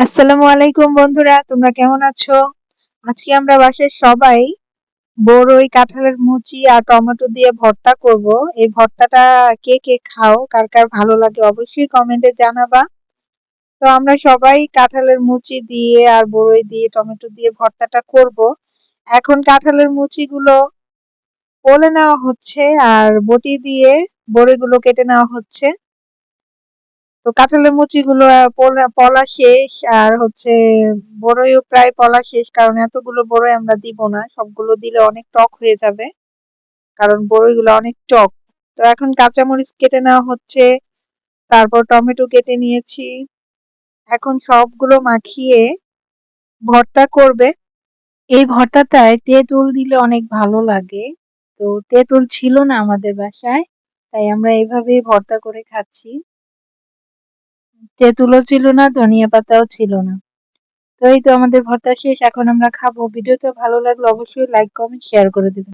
আসসালামু আলাইকুম বন্ধুরা, তোমরা কেমন আছো? আজকে আমরা বাসায় সবাই বড়ই, কাঁঠালের মুচি আর টমেটো দিয়ে ভর্তা করব। এই ভর্তাটা কে কে খাও, কার কার ভালো লাগে অবশ্যই কমেন্টে জানাবা। তো আমরা সবাই কাঁঠালের মুচি দিয়ে আর বড়ই দিয়ে টমেটো দিয়ে ভর্তাটা করব। এখন কাঁঠালের মুচিগুলো পলে নেওয়া হচ্ছে আর বটি দিয়ে বড়িগুলো কেটে নেওয়া হচ্ছে। তো কাঁঠালের মুচিগুলো পলা শেষ আর হচ্ছে বড়ইও প্রায় পলা শেষ, কারণ এতগুলো বড়ই আমরা দিব না, সবগুলো দিলে অনেক টক হয়ে যাবে, কারণ বড়ইগুলো অনেক টক। তো এখন কাঁচামরিচ কেটে নেওয়া হচ্ছে, তারপর টমেটো কেটে নিয়েছি। এখন সবগুলো মাখিয়ে ভর্তা করবে। এই ভর্তাটায় তেঁতুল দিলে অনেক ভালো লাগে। তো তেঁতুল ছিল না আমাদের বাসায়, তাই আমরা এইভাবেই ভর্তা করে খাচ্ছি। তেঁতুলও ছিল না, ধনিয়া পাতাও ছিল না। তো এই তো আমাদের ভর্তা শেষ, এখন আমরা খাবো। ভিডিওটা ভালো লাগলে অবশ্যই লাইক কমেন্ট শেয়ার করে দিবেন।